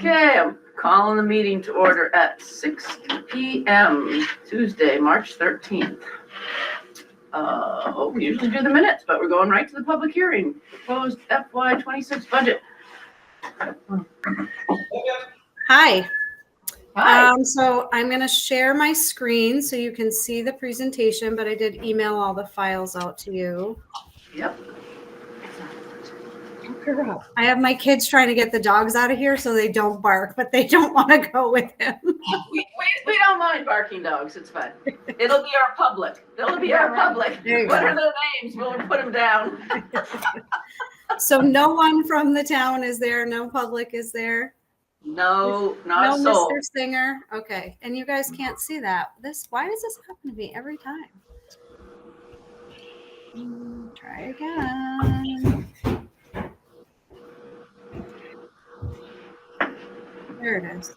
Okay, I'm calling the meeting to order at 6 p.m. Tuesday, March 13th. We usually do the minutes, but we're going right to the public hearing. Proposed FY26 budget. Hi. Hi. So I'm going to share my screen so you can see the presentation, but I did email all the files out to you. Yep. I have my kids trying to get the dogs out of here so they don't bark, but they don't want to go with him. We don't mind barking dogs. It's fine. It'll be our public. They'll be our public. What are their names? We'll put them down. So no one from the town is there. No public is there. No, not no soul. Mr. Singer. Okay. And you guys can't see that. Why does this happen to me every time? Try again. There it is.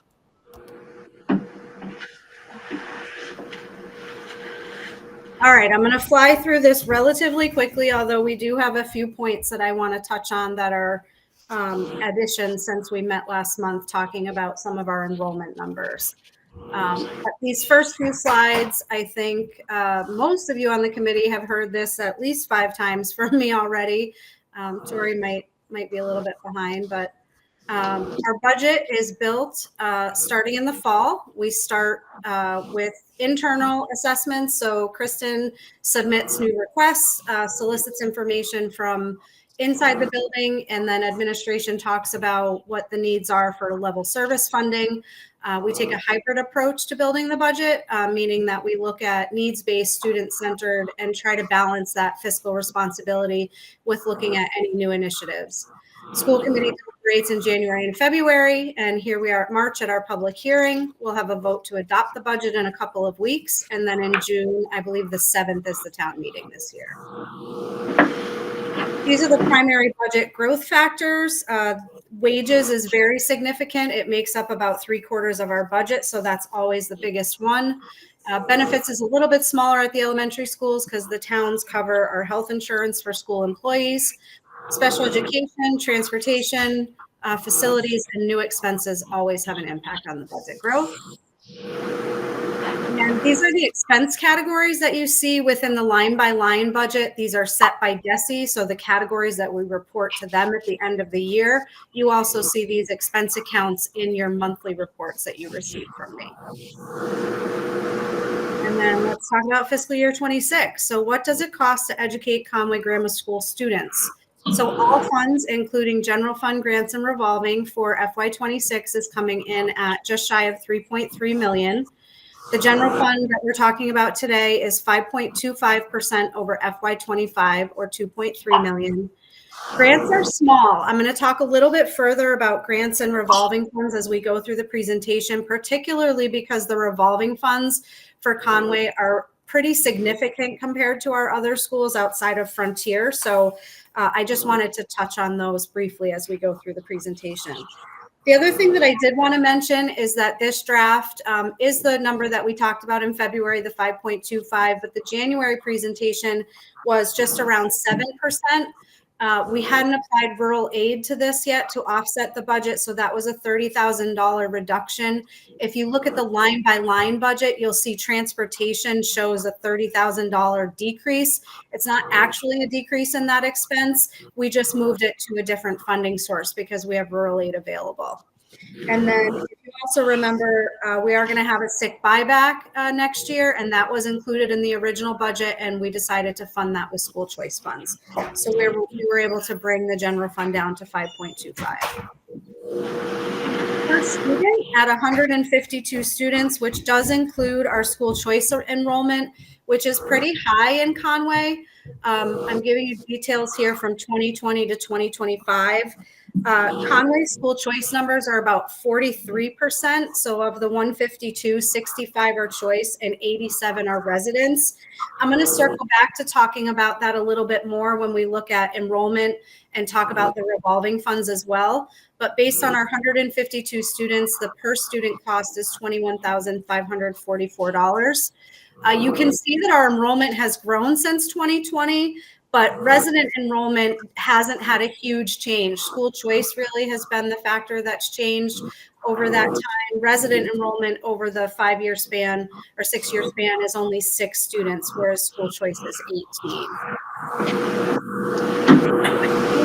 All right, I'm going to fly through this relatively quickly, although we do have a few points that I want to touch on that are additions since we met last month talking about some of our enrollment numbers. These first few slides, I think most of you on the committee have heard this at least 5 times from me already. Tori might be a little bit behind, but our budget is built starting in the fall. We start with internal assessments. So Kristen submits new requests, solicits information from inside the building, and then administration talks about what the needs are for level service funding. We take a hybrid approach to building the budget, meaning that we look at needs-based, student-centered, and try to balance that fiscal responsibility with looking at any new initiatives. School committee deliberates in January and February, and here we are at March at our public hearing. We'll have a vote to adopt the budget in a couple of weeks, and then in June, I believe the 7th is the town meeting this year. These are the primary budget growth factors. Wages is very significant. It makes up about 3/4 of our budget, so that's always the biggest one. Benefits is a little bit smaller at the elementary schools because the towns cover our health insurance for school employees. Special education, transportation, facilities, and new expenses always have an impact on the budget growth. And these are the expense categories that you see within the line-by-line budget. These are set by DESE, so the categories that we report to them at the end of the year. You also see these expense accounts in your monthly reports that you receive from me. And then let's talk about fiscal year 26. So what does it cost to educate Conway Grammar School students? So all funds, including general fund grants and revolving for FY26 is coming in at just shy of $3.3 million. The general fund that we're talking about today is 5.25% over FY25 or $2.3 million. Grants are small. I'm going to talk a little bit further about grants and revolving funds as we go through the presentation, particularly because the revolving funds for Conway are pretty significant compared to our other schools outside of Frontier. So I just wanted to touch on those briefly as we go through the presentation. The other thing that I did want to mention is that this draft is the number that we talked about in February, the 5.25, but the January presentation was just around 7%. We hadn't applied rural aid to this yet to offset the budget, so that was a $30,000 reduction. If you look at the line-by-line budget, you'll see transportation shows a $30,000 decrease. It's not actually a decrease in that expense. We just moved it to a different funding source because we have rural aid available. And then if you also remember, we are going to have a sick buyback next year, and that was included in the original budget, and we decided to fund that with school choice funds. So we were able to bring the general fund down to 5.25. Per student at 152 students, which does include our school choice enrollment, which is pretty high in Conway. I'm giving you details here from 2020 to 2025. Conway school choice numbers are about 43%. So of the 152, 65 are choice and 87 are residents. I'm going to circle back to talking about that a little bit more when we look at enrollment and talk about the revolving funds as well. But based on our 152 students, the per student cost is $21,544. You can see that our enrollment has grown since 2020, But resident enrollment hasn't had a huge change. School choice really has been the factor that's changed over that time. Resident enrollment over the 5-year span or 6-year span is only 6 students, whereas school choice is 18.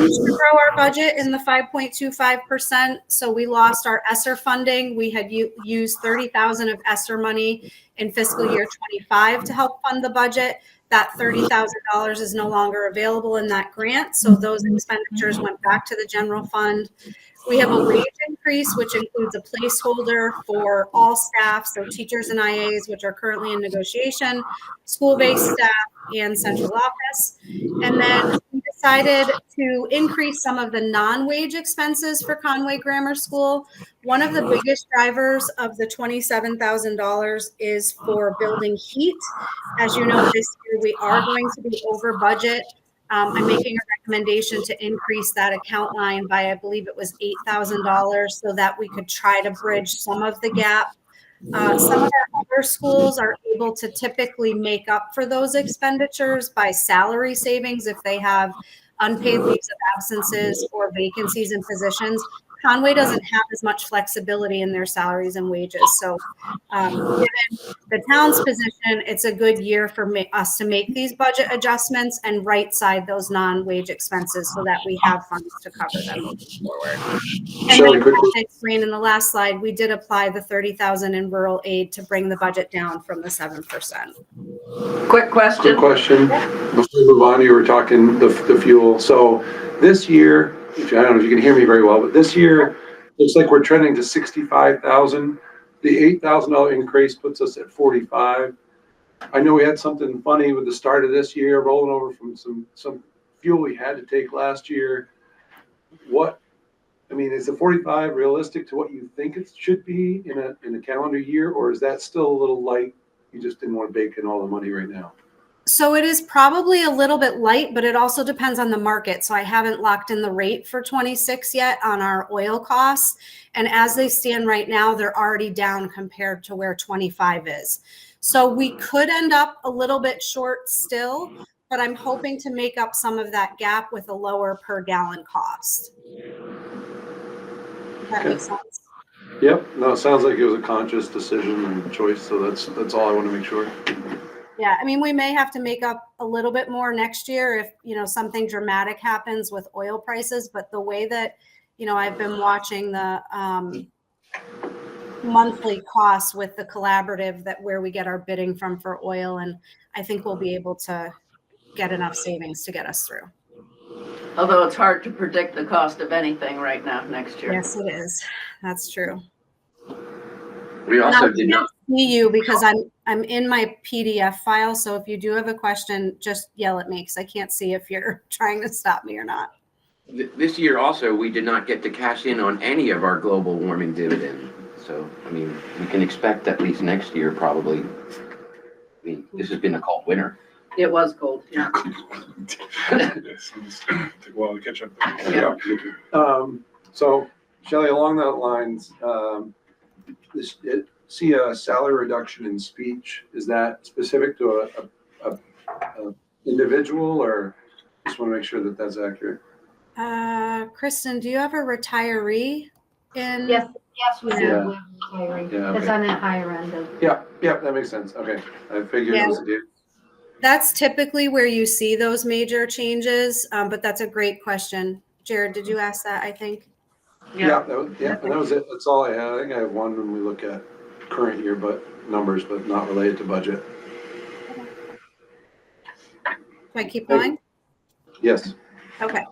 To grow our budget in the 5.25%. So we lost our ESSER funding. We had used 30,000 of ESSER money in fiscal year 25 to help fund the budget. That $30,000 is no longer available in that grant. So those expenditures went back to the general fund. We have a wage increase, which includes a placeholder for all staff, so teachers and IAs, which are currently in negotiation, school-based staff, and central office. And then we decided to increase some of the non-wage expenses for Conway Grammar School. One of the biggest drivers of the $27,000 is for building heat. As you know, this year we are going to be over budget. I'm making a recommendation to increase that account line by, I believe it was $8,000, so that we could try to bridge some of the gap. Some of our other schools are able to typically make up for those expenditures by salary savings if they have unpaid leaves of absences or vacancies in positions. Conway doesn't have as much flexibility in their salaries and wages. So given the town's position, it's a good year for us to make these budget adjustments and right side those non-wage expenses so that we have funds to cover them moving forward. And then I explained in the last slide, we did apply the $30,000 in rural aid to bring the budget down from the 7%. Quick question. Before we move on, you were talking the fuel. So this year, I don't know if you can hear me very well, but this year looks like we're trending to 65,000. The $8,000 increase puts us at 45. I know we had something funny with the start of this year, rolling over from some fuel we had to take last year. Is the 45 realistic to what you think it should be in a calendar year, or is that still a little light? You just didn't want to bake in all the money right now. So it is probably a little bit light, but it also depends on the market. So I haven't locked in the rate for 26 yet on our oil costs. And as they stand right now, they're already down compared to where 25 is. So we could end up a little bit short still, but I'm hoping to make up some of that gap with a lower per gallon cost. Does that make sense? Yep. No, it sounds like it was a conscious decision and choice. So that's all I want to make sure. Yeah, I mean, we may have to make up a little bit more next year if, something dramatic happens with oil prices. But the way that, I've been watching the monthly costs with the collaborative where we get our bidding from for oil, and I think we'll be able to get enough savings to get us through. Although it's hard to predict the cost of anything right now next year. Yes, it is. That's true. We also did not see you because I'm in my PDF file. So if you do have a question, just yell at me because I can't see if you're trying to stop me or not. This year also, we did not get to cash in on any of our global warming dividend. So, we can expect at least next year probably. This has been a cold winter. It was cold. Yeah. Yes, take a while to catch up. Yeah. So Shelley, along those lines, see a salary reduction in speech. Is that specific to a individual, or just want to make sure that that's accurate? Kristen, do you have a retiree in? Yes, we do. Yeah. We're retiring. Yeah, okay. It's on that higher end of. Yeah, that makes sense. Okay, I figured it was a dude. That's typically where you see those major changes, but that's a great question. Jared, did you ask that, I think? Yeah, and that was it. That's all I had. I think I have one when we look at current year, numbers, but not related to budget. Can I keep going? Yes. Okay.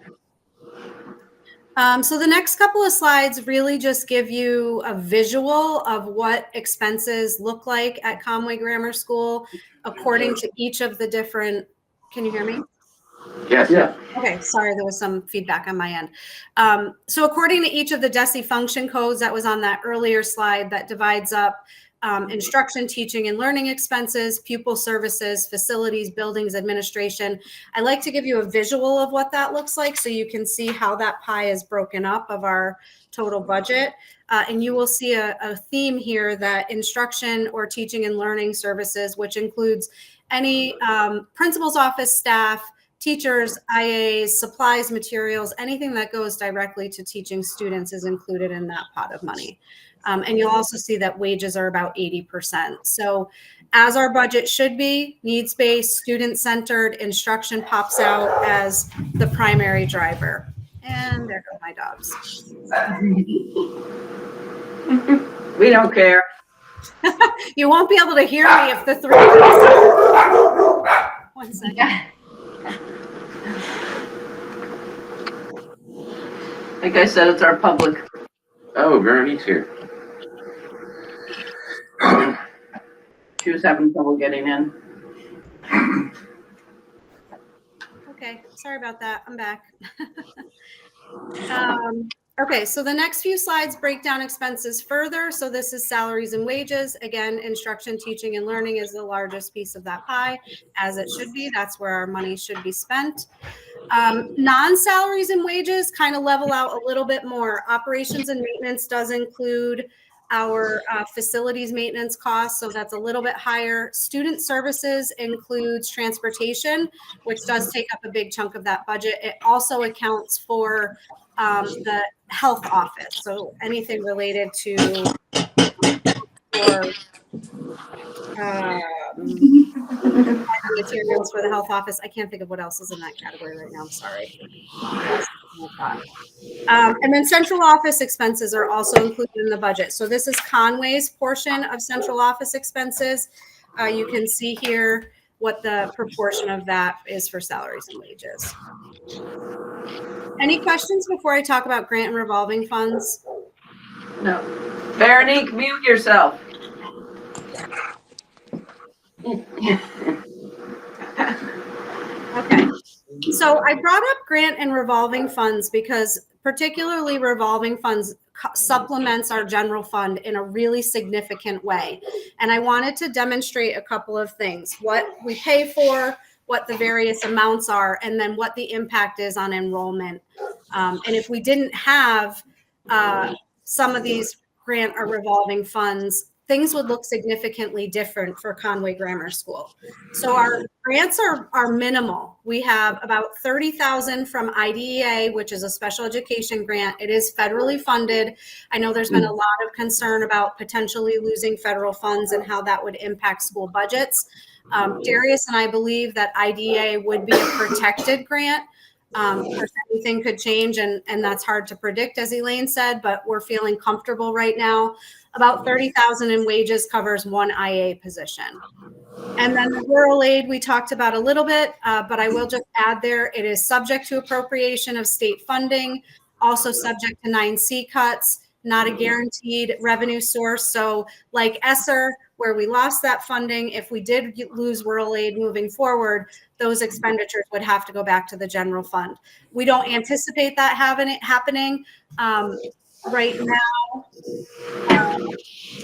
So the next couple of slides really just give you a visual of what expenses look like at Conway Grammar School according to each of the different, can you hear me? Yes. Yeah. Okay, sorry, there was some feedback on my end. So according to each of the DESE function codes that was on that earlier slide that divides up instruction, teaching, and learning expenses, pupil services, facilities, buildings, administration. I like to give you a visual of what that looks like so you can see how that pie is broken up of our total budget. And you will see a theme here that instruction or teaching and learning services, which includes any principal's office staff, teachers, IAs, supplies, materials, anything that goes directly to teaching students is included in that pot of money. And you'll also see that wages are about 80%. So as our budget should be, needs-based, student-centered, instruction pops out as the primary driver. And there go my dogs. We don't care. You won't be able to hear me if the three. One second. Like I said, it's our public. Oh, Veronique's here. She was having trouble getting in. Okay, sorry about that. I'm back. Okay, so the next few slides break down expenses further. So this is salaries and wages. Again, instruction, teaching, and learning is the largest piece of that pie, as it should be. That's where our money should be spent. Non-salaries and wages kind of level out a little bit more. Operations and maintenance does include our facilities maintenance costs, so that's a little bit higher. Student services includes transportation, which does take up a big chunk of that budget. It also accounts for the health office, so anything related to materials for the health office. I can't think of what else is in that category right now. I'm sorry. And then central office expenses are also included in the budget. So this is Conway's portion of central office expenses. You can see here what the proportion of that is for salaries and wages. Any questions before I talk about grant and revolving funds? No. Veronique, mute yourself. Okay. So I brought up grant and revolving funds because particularly revolving funds supplements our general fund in a really significant way. And I wanted to demonstrate a couple of things, what we pay for, what the various amounts are, and then what the impact is on enrollment. And if we didn't have some of these grant or revolving funds, things would look significantly different for Conway Grammar School. So our grants are minimal. We have about $30,000 from IDEA, which is a special education grant. It is federally funded. I know there's been a lot of concern about potentially losing federal funds and how that would impact school budgets. Darius and I believe that IDEA would be a protected grant. Of course, anything could change, and that's hard to predict, as Elaine said, but we're feeling comfortable right now. About $30,000 in wages covers one IA position. And then the rural aid we talked about a little bit, but I will just add there, it is subject to appropriation of state funding, also subject to 9C cuts, not a guaranteed revenue source. So like ESSER, where we lost that funding, if we did lose rural aid moving forward, those expenditures would have to go back to the general fund. We don't anticipate that happening. Right now,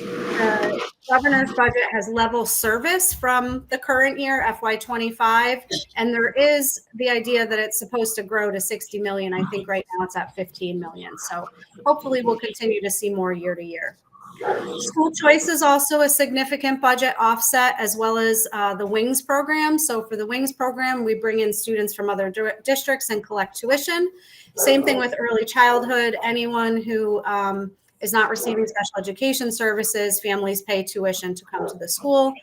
the governor's budget has level service from the current year, FY25, and there is the idea that it's supposed to grow to 60 million. I think right now it's at 15 million. So hopefully we'll continue to see more year to year. School choice is also a significant budget offset, as well as the WINGS program. So for the WINGS program, we bring in students from other districts and collect tuition. Same thing with early childhood. Anyone who is not receiving special education services, families pay tuition to come to the school.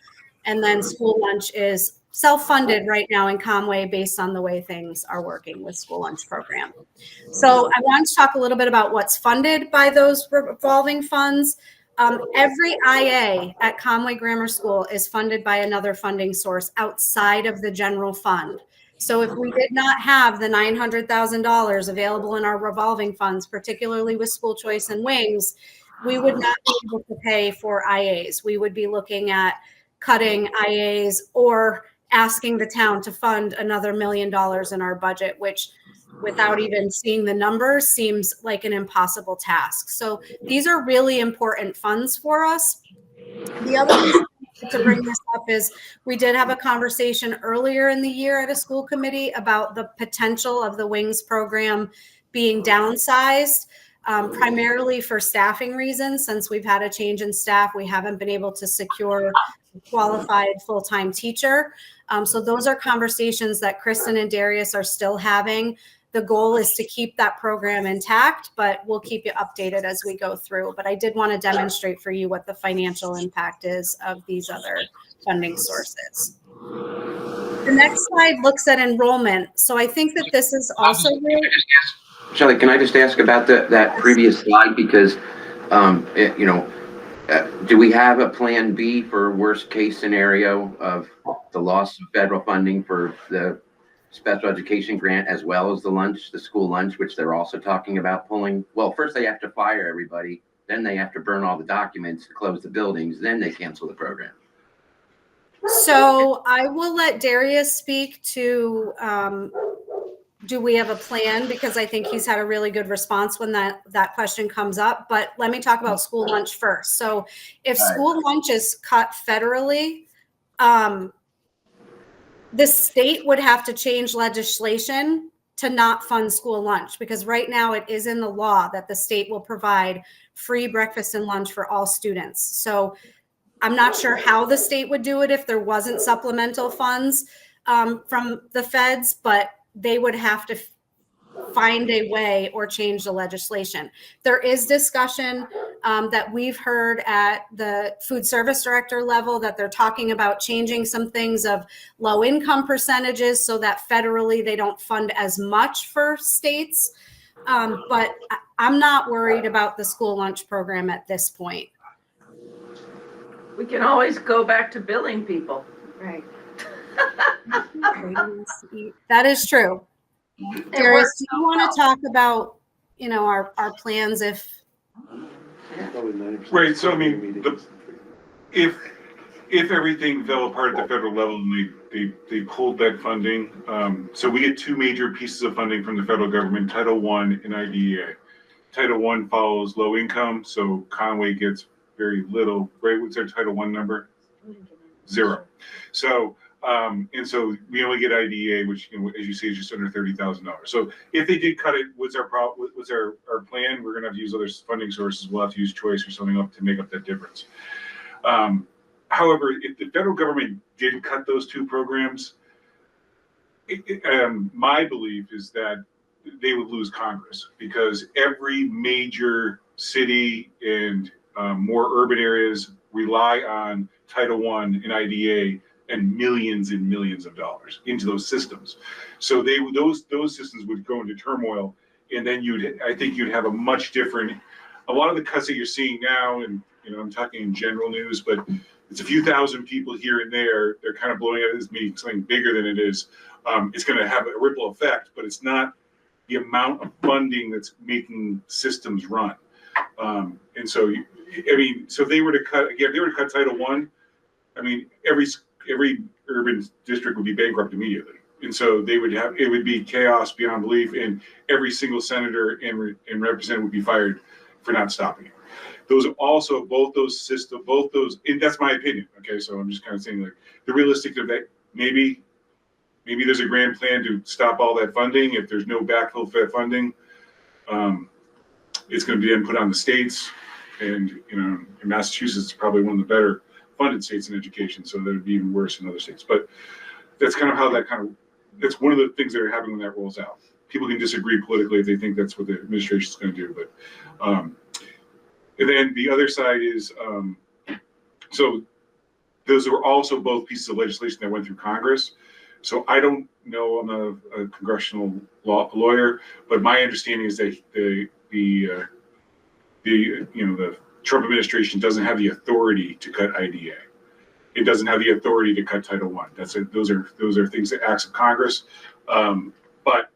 And then school lunch is self-funded right now in Conway based on the way things are working with school lunch program. So I want to talk a little bit about what's funded by those revolving funds. Every IA at Conway Grammar School is funded by another funding source outside of the general fund. So if we did not have the $900,000 available in our revolving funds, particularly with school choice and WINGS, we would not be able to pay for IAs. We would be looking at cutting IAs or asking the town to fund another $1 million in our budget, which without even seeing the numbers seems like an impossible task. So these are really important funds for us. The other reason to bring this up is we did have a conversation earlier in the year at a school committee about the potential of the WINGS program being downsized, primarily for staffing reasons. Since we've had a change in staff, we haven't been able to secure a qualified full-time teacher. So those are conversations that Kristen and Darius are still having. The goal is to keep that program intact, but we'll keep you updated as we go through. But I did want to demonstrate for you what the financial impact is of these other funding sources. The next slide looks at enrollment. So I think that this is also really. Shelley, can I just ask about that previous slide? Because, do we have a plan B for worst case scenario of the loss of federal funding for the special education grant as well as the school lunch, which they're also talking about pulling? Well, first they have to fire everybody, then they have to burn all the documents to close the buildings, then they cancel the program. So I will let Darius speak to, do we have a plan? Because I think he's had a really good response when that question comes up. But let me talk about school lunch first. So if school lunch is cut federally, the state would have to change legislation to not fund school lunch, because right now it is in the law that the state will provide free breakfast and lunch for all students. So I'm not sure how the state would do it if there wasn't supplemental funds from the feds, but they would have to find a way or change the legislation. There is discussion that we've heard at the food service director level that they're talking about changing some things of low income percentages so that federally they don't fund as much for states. But I'm not worried about the school lunch program at this point. We can always go back to billing people. Right. That is true. Darius, do you want to talk about, our plans if? Right, so I mean, if everything fell apart at the federal level and they pulled that funding, so we get two major pieces of funding from the federal government, Title I and IDEA. Title I follows low income, so Conway gets very little, right? What's their Title I number? 0. So, and so we only get IDEA, which, as you see, is just under $30,000. So if they did cut it, what's our plan? We're going to have to use other funding sources. We'll have to use choice or something up to make up that difference. However, if the federal government did cut those two programs, my belief is that they would lose Congress, because every major city and more urban areas rely on Title I and IDA and millions of dollars into those systems. So those systems would go into turmoil, and then I think you'd have a much different. A lot of the cuts that you're seeing now, and I'm talking in general news, but it's a few thousand people here and there. They're kind of blowing it as being something bigger than it is. It's going to have a ripple effect, but it's not the amount of funding that's making systems run. And so, so if they were to cut Title I, every urban district would be bankrupt immediately. And so it would be chaos beyond belief, and every single senator and representative would be fired for not stopping it. Both those, and that's my opinion. Okay. So I'm just kind of saying, like, the realistic debate, maybe there's a grand plan to stop all that funding. If there's no backfill for that funding, it's going to be then put on the states, and in Massachusetts, it's probably one of the better funded states in education, so that would be even worse in other states. But that's kind of how that's one of the things that are happening when that rolls out. People can disagree politically if they think that's what the administration is going to do, but and then the other side is so those are also both pieces of legislation that went through Congress. So I don't know, I'm not a congressional lawyer, but my understanding is that the Trump administration doesn't have the authority to cut IDA. It doesn't have the authority to cut Title I. Those are things that acts of Congress. But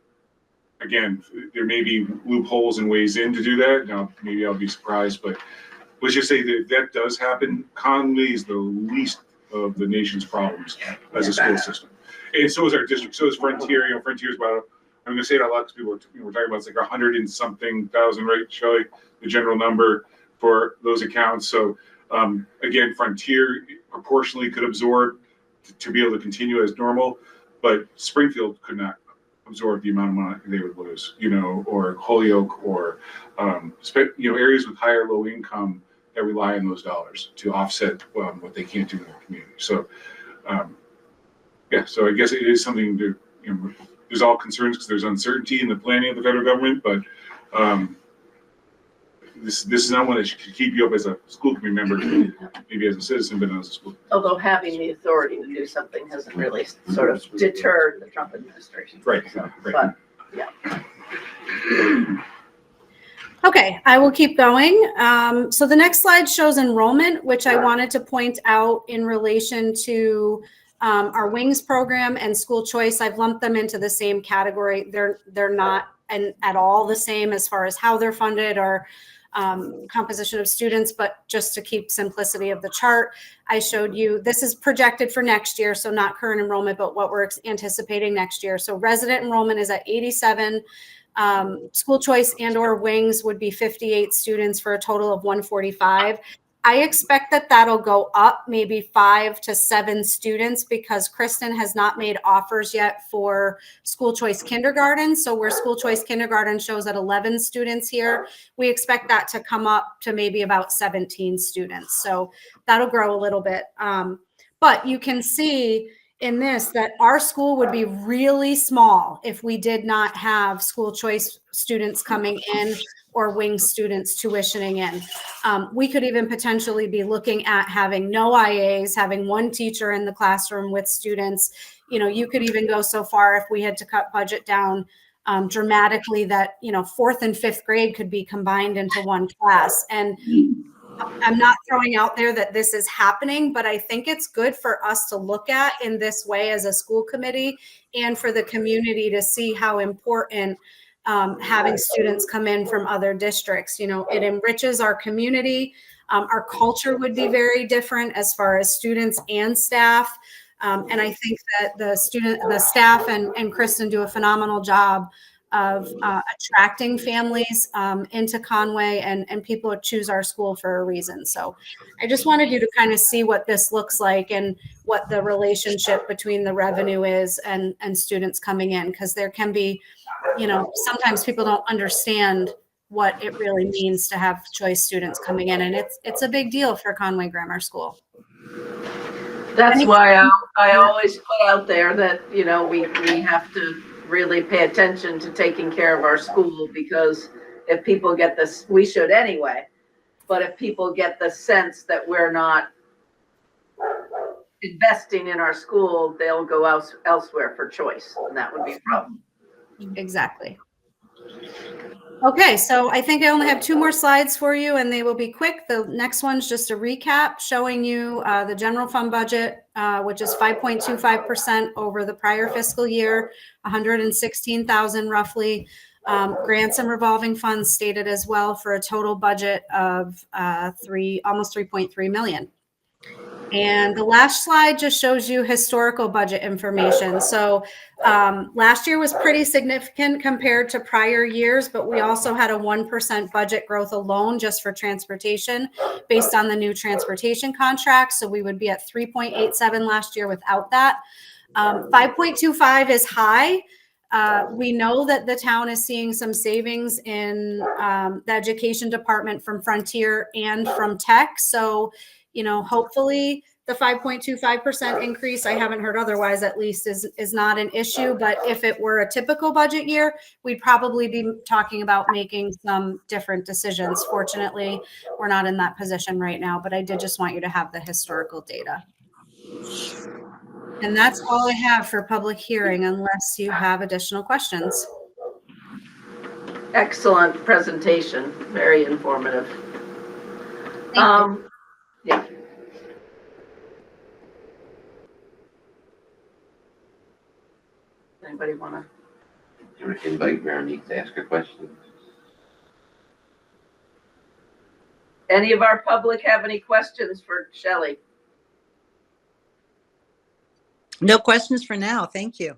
again, there may be loopholes and ways in to do that. Now, maybe I'll be surprised, but let's just say that does happen. Conway is the least of the nation's problems as a school system. And so is our district. So is Frontier. Frontier's about, I'm going to say it out loud because people we're talking about, it's like 100 and something thousand, right, Shelley? The general number for those accounts. So again, Frontier proportionally could absorb to be able to continue as normal, but Springfield could not absorb the amount of money they would lose, or Holyoke, or areas with higher low income that rely on those dollars to offset what they can't do in their community. So Yeah, so I guess it is something to, there's all concerns because there's uncertainty in the planning of the federal government, but this is not one that should keep you up as a school committee member, maybe as a citizen, but not as a school. Although having the authority to do something hasn't really sort of deterred the Trump administration. Right, So, right. But, yeah. Okay, I will keep going. So the next slide shows enrollment, which I wanted to point out in relation to our WINGS program and school choice. I've lumped them into the same category. They're not at all the same as far as how they're funded or composition of students, but just to keep simplicity of the chart, I showed you, this is projected for next year, so not current enrollment, but what we're anticipating next year. So resident enrollment is at 87. School choice and or WINGS would be 58 students for a total of 145. I expect that that'll go up maybe 5 to 7 students because Kristen has not made offers yet for school choice kindergarten. So where school choice kindergarten shows at 11 students here, we expect that to come up to maybe about 17 students. So that'll grow a little bit. But you can see in this that our school would be really small if we did not have school choice students coming in or WING students tuitioning in. We could even potentially be looking at having no IAs, having one teacher in the classroom with students. You know, you could even go so far if we had to cut budget down dramatically that, you know, 4th and 5th grade could be combined into one class. And I'm not throwing out there that this is happening, but I think it's good for us to look at in this way as a school committee and for the community to see how important having students come in from other districts. You know, it enriches our community. Our culture would be very different as far as students and staff. And I think that the staff and Kristen do a phenomenal job of attracting families into Conway, and people choose our school for a reason. So I just wanted you to kind of see what this looks like and what the relationship between the revenue is and students coming in, because there can be, you know, sometimes people don't understand what it really means to have choice students coming in, and it's a big deal for Conway Grammar School. That's why I always put out there that, you know, we have to really pay attention to taking care of our school, because if people get this, we should anyway, but if people get the sense that we're not investing in our school, they'll go elsewhere for choice, and that would be a problem. Exactly. Okay, so I think I only have 2 more slides for you, and they will be quick. The next one's just a recap showing you the general fund budget, which is 5.25% over the prior fiscal year, 116,000 roughly. Grants and revolving funds stated as well for a total budget of almost 3.3 million. And the last slide just shows you historical budget information. So last year was pretty significant compared to prior years, but we also had a 1% budget growth alone just for transportation based on the new transportation contract. So we would be at 3.87 last year without that. 5.25 is high. We know that the town is seeing some savings in the education department from Frontier and from Tech. So, you know, hopefully the 5.25% increase, I haven't heard otherwise at least, is not an issue. But if it were a typical budget year, we'd probably be talking about making some different decisions. Fortunately, we're not in that position right now, but I did just want you to have the historical data. And that's all I have for public hearing, unless you have additional questions. Excellent presentation, very informative. Yeah. Anybody want to? Invite Veronique to ask a question. Any of our public have any questions for Shelley? No questions for now. Thank you.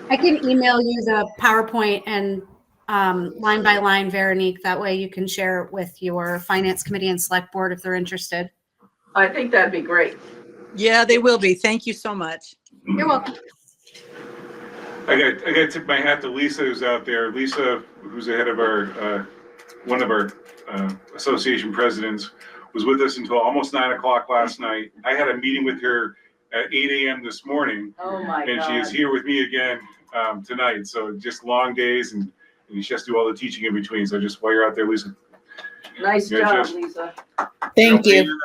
I can email you the PowerPoint and line by line, Veronique. That way you can share it with your finance committee and select board if they're interested. I think that'd be great. Yeah, they will be. Thank you so much. You're welcome. I got to tip my hat to Lisa, who's out there. Lisa, who's the head of our, one of our association presidents, was with us until almost 9 o'clock last night. I had a meeting with her at 8 a.m. this morning, Oh, my and she is God. here with me again tonight. So just long days, and she has to do all the teaching in between. So just while you're out there, Lisa. Nice Yeah, job, just- Lisa. Thank figure you.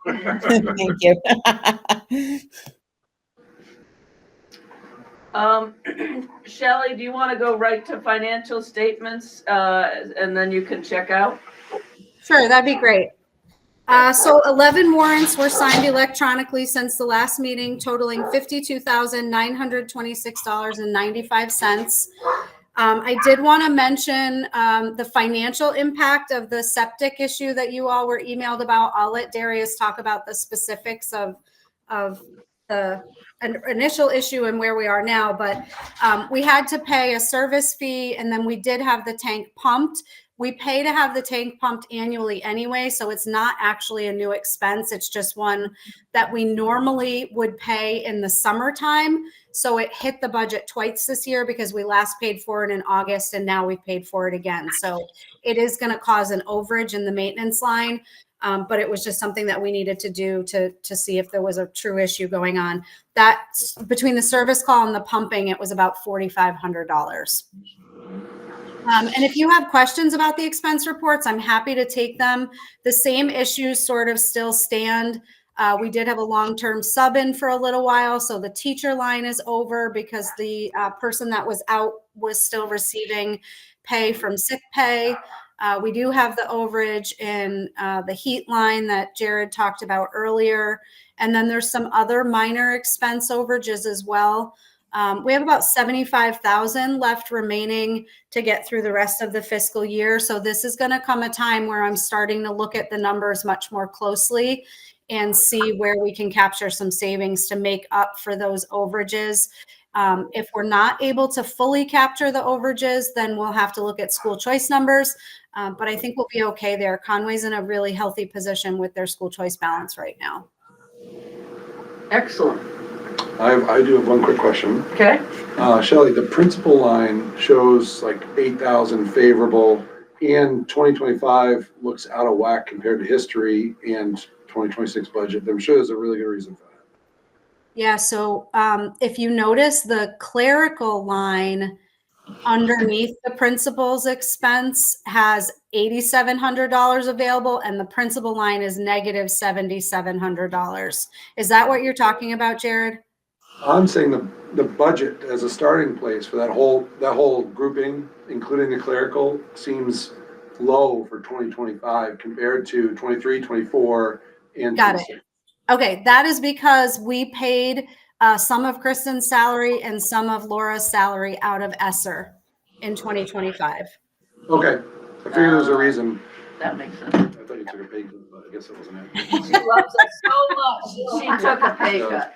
it out. Thank you. Shelley, do you want to go right to financial statements, and then you can check out? Sure, that'd be great. So 11 warrants were signed electronically since the last meeting, totaling $52,926.95. I did want to mention the financial impact of the septic issue that you all were emailed about. I'll let Darius talk about the specifics of the initial issue and where we are now, but we had to pay a service fee, and then we did have the tank pumped. We pay to have the tank pumped annually anyway, so it's not actually a new expense. It's just one that we normally would pay in the summertime. So it hit the budget twice this year because we last paid for it in August, and now we've paid for it again. So it is going to cause an overage in the maintenance line, but it was just something that we needed to do to see if there was a true issue going on. That between the service call and the pumping, it was about $4,500. And if you have questions about the expense reports, I'm happy to take them. The same issues sort of still stand. We did have a long-term sub in for a little while, so the teacher line is over because the person that was out was still receiving pay from sick pay. We do have the overage in the heat line that Jared talked about earlier. And then there's some other minor expense overages as well. We have about 75,000 left remaining to get through the rest of the fiscal year. So this is going to come a time where I'm starting to look at the numbers much more closely and see where we can capture some savings to make up for those overages. If we're not able to fully capture the overages, then we'll have to look at school choice numbers. But I think we'll be okay there. Conway's in a really healthy position with their school choice balance right now. Excellent. I do have one quick question. Okay. Shelley, the principal line shows like 8,000 favorable, and 2025 looks out of whack compared to history and 2026 budget. I'm sure there's a really good reason for that. Yeah, so if you notice, the clerical line underneath the principal's expense has $8,700 available, and the principal line is negative $7,700. Is that what you're talking about, Jared? I'm saying the budget as a starting place for that whole grouping, including the clerical, seems low for 2025 compared to 23, 24, and Got it. 26. Okay, that is because we paid some of Kristen's salary and some of Laura's salary out of ESSER in 2025. Okay, I figured there was a reason. That makes sense. I thought you took a pay cut, but I guess it wasn't it. She loves us so much. She took a pay cut.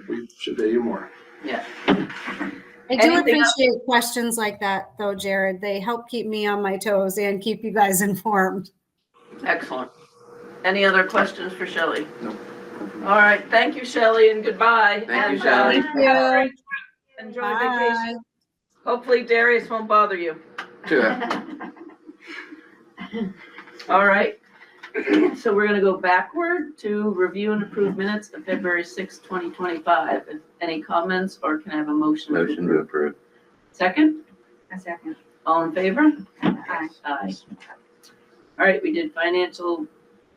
We should pay you more. Yeah. I do Anything else? appreciate questions like that, though, Jared. They help keep me on my toes and keep you guys informed. Excellent. Any other questions for Shelley? No. All right. Thank you, Shelley, and goodbye. Thank you, And, Shelley. Thank you. Enjoy Bye. vacation. Hopefully Darius won't bother you. All right. So we're going to go backward to review and approve minutes of February 6, 2025. Any comments, or can I have a motion? Motion to approve. Second? A second. All in favor? Aye. Aye. All right, we did financial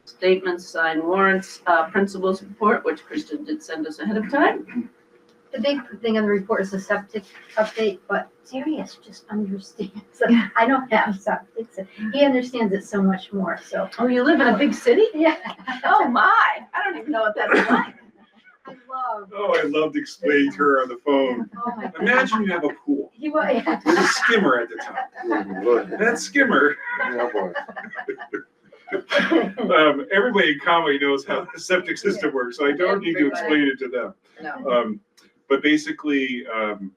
statements, signed warrants, principals report, which Kristen did send us ahead of time. The big thing on the report is the septic update, but Darius just understands. I don't have septic, so he understands it so much more, so. Oh, you live in a big city? Yeah. Oh, my. I don't even know what that's like. I love. Oh, I loved explaining to her on the phone. Oh my God. Imagine you have a pool. He was, yeah. There's a skimmer at the top. That skimmer, Yeah, boy. everybody in Conway knows how the septic system works, so I don't need to explain it to them. No. But basically,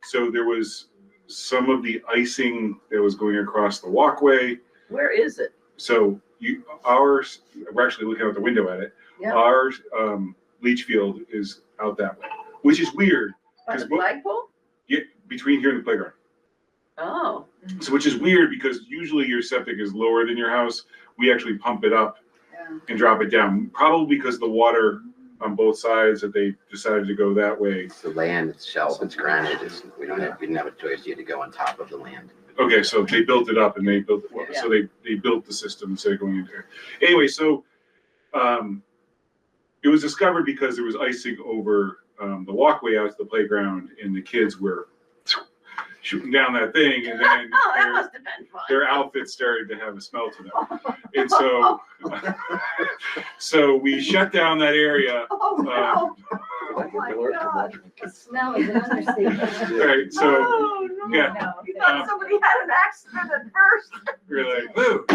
so there was some of the icing that was going across the walkway. Where is it? So ours, we're actually looking out the window at it. Yeah. Our leach field is out that way, which is weird. By the 'cause what- flagpole? Yeah, between here and the playground. Oh, So which is weird because usually your septic is lower than your house. We actually pump it up and drop it down, probably because the water on both sides that they decided to go that way. It's the land itself, it's granite, we didn't have a choice, you had to go on top of the land. Okay, so they built it up and they built, so they built the system instead of going into there. Anyway, so, it was discovered because there was icing over, the walkway out to the playground and the kids were shooting down that thing and then Oh, that must have been fun. their outfits started to have a smell to them. And so, so we shut down that area. Oh, no. Oh, my God. The smell is an understatement. Right, so, Oh, no. yeah. No, You thought somebody had an accident at first. we're like, woo.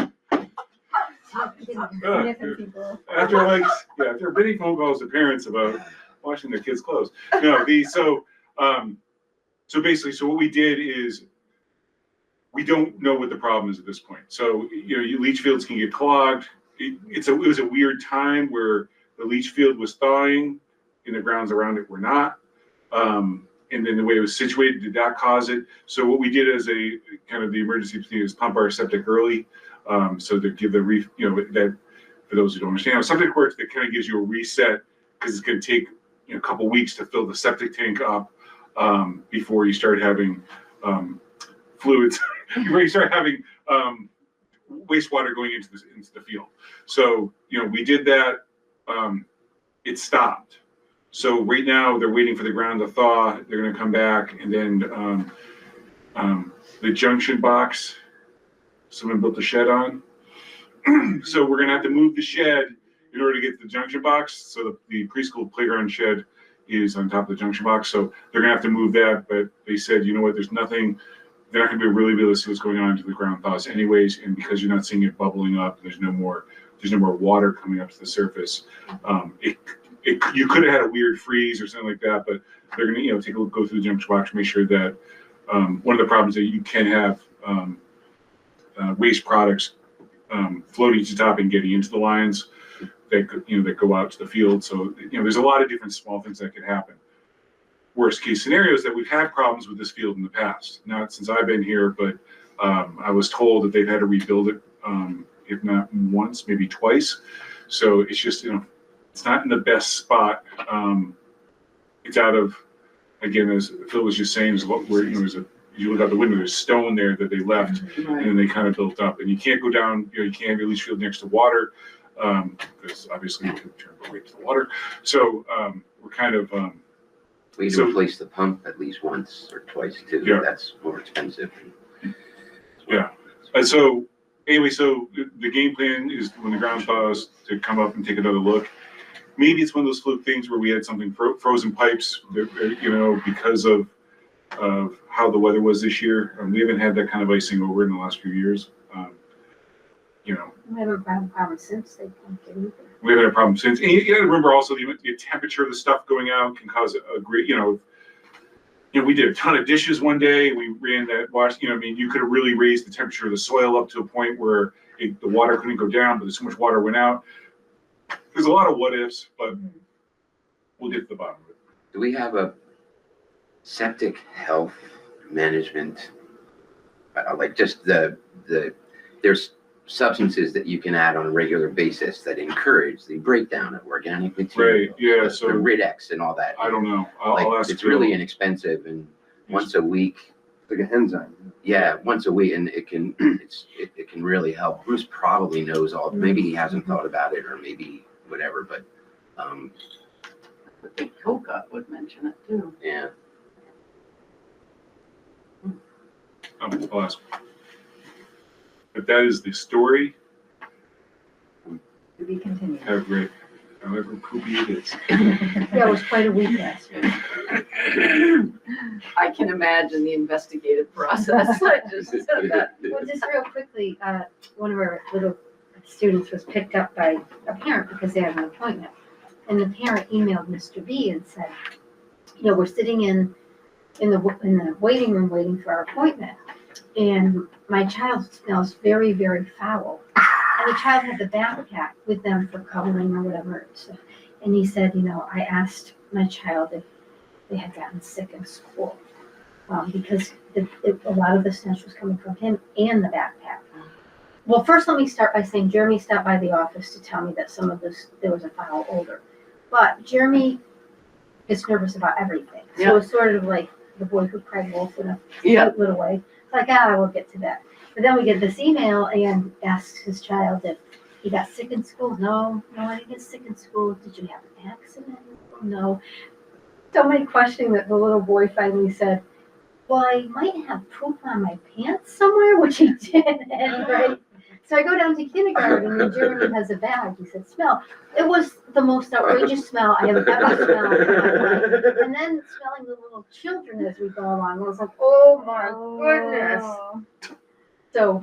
Sniffing people. After after many phone calls to parents about washing their kids' clothes. No, so basically, so what we did is we don't know what the problem is at this point. So, leach fields can get clogged. It was a weird time where the leach field was thawing and the grounds around it were not. And then the way it was situated did not cause it. So what we did as a kind of the emergency thing is pump our septic early. So to give that, for those who don't understand how septic works, that kind of gives you a reset because it's going to take a couple weeks to fill the septic tank up before you start having fluids, before you start having wastewater going into the field. So, we did that. It stopped. So right now they're waiting for the ground to thaw. They're going to come back and then the junction box, someone built a shed on. So we're going to have to move the shed in order to get to the junction box. So the preschool playground shed is on top of the junction box. So they're going to have to move that. But they said, you know what, there's nothing, they're not going to really be able to see what's going on until the ground thaws anyways. And because you're not seeing it bubbling up, there's no more water coming up to the surface. You could have had a weird freeze or something like that, but they're going to, take a look, go through the junction box, make sure that one of the problems that you can have waste products floating to the top and getting into the lines that go out to the field. So, there's a lot of different small things that could happen. Worst case scenario is that we've had problems with this field in the past, not since I've been here, but I was told that they've had to rebuild it, if not once, maybe twice. So it's just, it's not in the best spot. It's out of, again, as Phil was just saying, you look out the window, there's stone there that they left, and then they kind of built up. And you can't go down, you can't have your leach field next to water, because obviously you can turn right to the water. So we're kind of. We need to replace the pump at least once or twice too. Yeah. That's more expensive. Yeah. And so anyway, so the game plan is when the ground thaws to come up and take another look. Maybe it's one of those fluke things where we had something frozen pipes, because of how the weather was this year. We haven't had that kind of icing over in the last few years. We haven't had a problem since they pumped it either. We haven't had a problem since. And you got to remember also the temperature of the stuff going out can cause a great, we did a ton of dishes one day. We ran that wash, you could have really raised the temperature of the soil up to a point where the water couldn't go down, but so much water went out. There's a lot of what ifs, but we'll get to the bottom of it. Do we have a septic health management? Like just there's substances that you can add on a regular basis that encourage the breakdown of organic material. Right, yeah, the so Ridex and all that. I don't know. I'll ask it's Phil. really inexpensive and once a week. Like an enzyme. Yeah, once a week, and it can really help. Bruce probably knows all. Maybe he hasn't thought about it, or maybe whatever. But I think Coca would mention it too. yeah, I'll ask. But that is the story. To be continued. Have great, however poopy it is. Yeah, it was quite a week last week. I can imagine the investigative process. I just said that. Well, just real quickly, one of our little students was picked up by a parent because they had an appointment. And the parent emailed Mr. B and said, we're sitting in the waiting room waiting for our appointment. And my child smells very, very foul. And the child had the backpack with them for coloring or whatever. And he said, I asked my child if they had gotten sick in school because a lot of the stench was coming from him and the backpack. Well, first let me start by saying Jeremy stopped by the office to tell me that some of this, there was a file older. But Jeremy is nervous about everything. So Yeah. it's sort of like the boy who cried wolf in a Yeah. cute little way. It's like, we'll get to that. But then we get this email and asks his child if he got sick in school. No, I didn't get sick in school. Did you have an accident? No. So many questioning that the little boy finally said, well, I might have poop on my pants somewhere, which he did. And, right? So I go down to kindergarten and Jeremy has a bag. He said, smell. It was the most outrageous smell I have ever smelled in my life. And then smelling the little children as we go along, I was like, oh my goodness. So.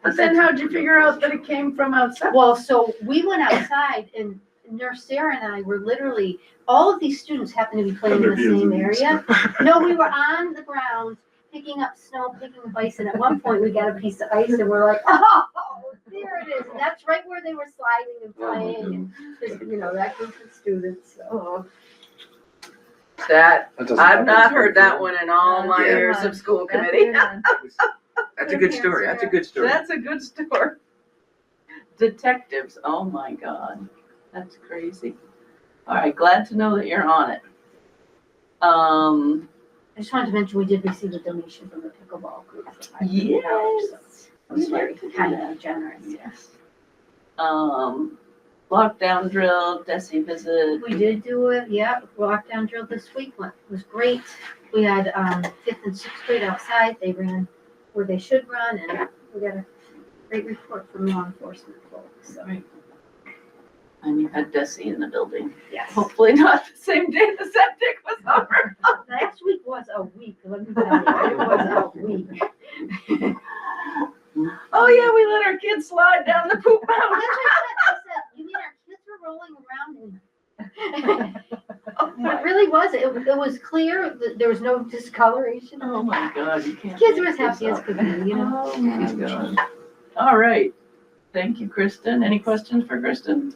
But then how'd you figure out that it came from outside? Well, so we went outside and Nurse Sarah and I were literally, all of these students happened to be playing in the same area. No, we were on the ground picking up snow, picking up ice, and at one point we got a piece of ice and we're like, oh, there it is. And that's right where they were sliding and playing. And, you know, that group of students. So. That, That doesn't I've happen. not heard that one in all my Yeah. years of school committee. That's a good story. That's a good story. That's a good story. Detectives, oh my God, that's crazy. All right, glad to know that you're on it. I just wanted to mention we did receive a donation from the pickleball group. For $500, so Yes. it was very We'd like to do kind that. and generous. Yes. Lockdown drill, Desi visit. We did do it, yeah, lockdown drill this week, it was great. We had, 5th and 6th grade outside, they ran where they should run, and we got a great report from law enforcement folks, so, Right. And you had Desi in the building. yes. Hopefully not the same day the septic was over. Last week was a week, let me tell you, it was a week. Oh yeah, we let our kids slide down the poop That's mountain. what I said, you mean our kids were rolling around and it really was, it was clear, there was no discoloration. Oh my God, you can't. Kids were make as happy this as up. could be, you know? Oh my God. All right. Thank you, Kristen. Any questions for Kristen?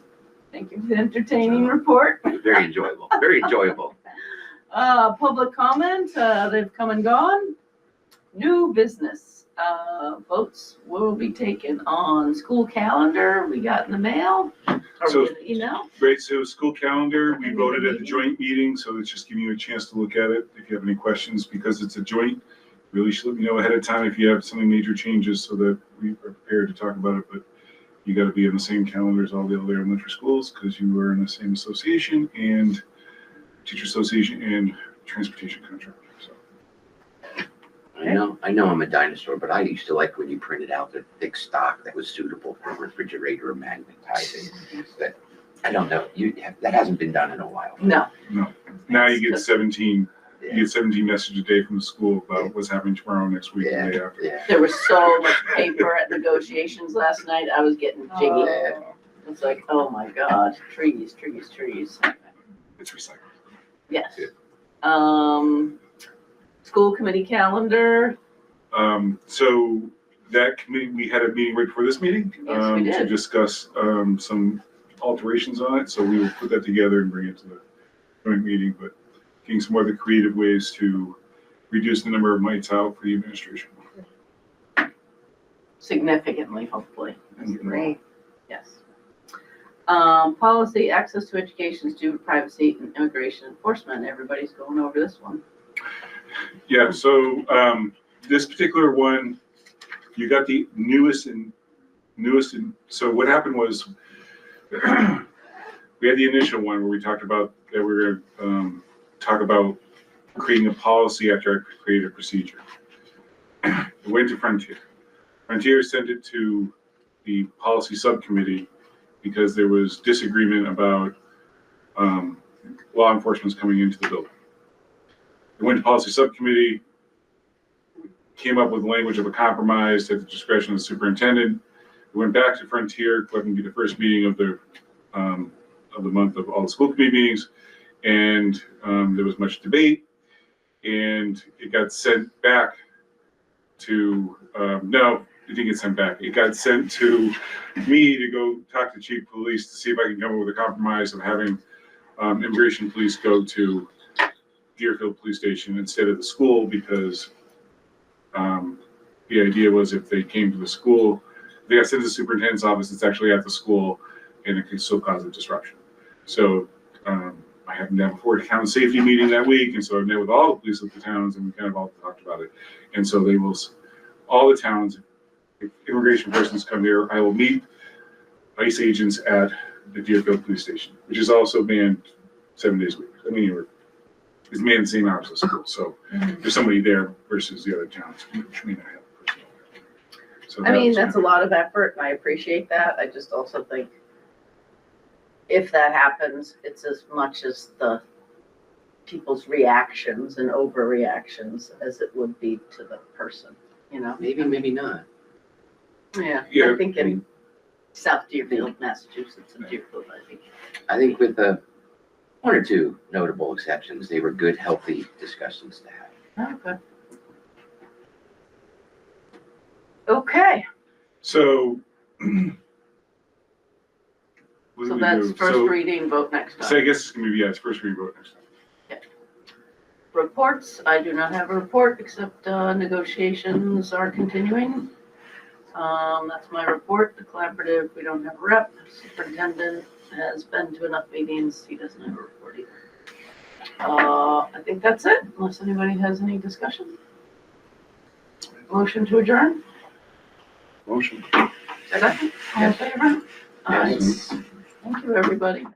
Thank you for the entertaining report. Very enjoyable. Very enjoyable. Public comment, they've come and gone. New business, votes will be taken on school calendar we got in the mail. Or So- in the email. Great, so school calendar, we voted at the joint meeting, so it's just giving you a chance to look at it. If you have any questions, because it's a joint, really should let me know ahead of time if you have some major changes so that we are prepared to talk about it. But you gotta be in the same calendar as all the other elementary schools because you are in the same association and teacher association and transportation contract, so. I know I'm a dinosaur, but I used to like when you printed out the thick stock that was suitable for refrigerator or magnetizing. That, I don't know, that hasn't been done in a while. No. Now you get 17 messages a day from the school about what's happening tomorrow, next week, and the day after. Yeah. There was so much paper at negotiations last night. I was getting jiggy. Yeah. It's like, oh my God, trees. It's recycled. Yes. Yeah. School committee calendar. So that committee, we had a meeting right before this meeting. Yes, we To did. discuss, some alterations on it, so we will put that together and bring it to the joint meeting, but getting some other creative ways to reduce the number of nights out for the administration. Significantly, hopefully. Great. Yes. Policy, access to education, student privacy, and immigration enforcement. Everybody's going over this one. Yeah, so, this particular one, you got the newest, so what happened was, we had the initial one where we talked about that we were gonna, talk about creating a policy after I created a procedure. It went to Frontier. Frontier sent it to the policy subcommittee because there was disagreement about, law enforcement's coming into the building. It went to policy subcommittee, came up with language of a compromise at the discretion of the superintendent. We went back to Frontier, let me be the first meeting of the month of all the school committee meetings, and there was much debate, and it got sent back to, no, it didn't get sent back. It got sent to me to go talk to chief of police to see if I can come up with a compromise of having immigration police go to Deerfield Police Station instead of the school, because the idea was if they came to the school, If they got sent to the superintendent's office, it's actually at the school, and it can still cause a disruption. So I happened to have a Fort Town safety meeting that week, and so I met with all the police of the towns, and we kind of all talked about it. And so they will, all the towns, if immigration persons come there, I will meet ICE agents at the Deerfield Police Station, which is also manned 7 days a week. I mean, it's manned the same hours as school, so there's somebody there versus the other towns, which may not have personnel there. So I mean, that's a lot of effort, and I appreciate that. I just also think if that happens, it's as much as the people's reactions and overreactions as it would be to the person, you know? Maybe, maybe not. Yeah, Yeah. I think in South Deerfield, Massachusetts, and Deerfield, I think with the one or two notable exceptions, they were good, healthy discussions to have. Okay. Okay, So. What do so we that's do? first So- reading, vote next So I time. guess it's gonna be, yeah, it's first read vote next time. Reports, I do not have a report, except negotiations are continuing. That's my report. The collaborative, we don't have a rep. Superintendent has been to enough meetings. He doesn't have a report either. I think that's it, unless anybody has any discussion. Motion to adjourn? Motion. Second? All in favor? Aye. Yes. Thank you, everybody.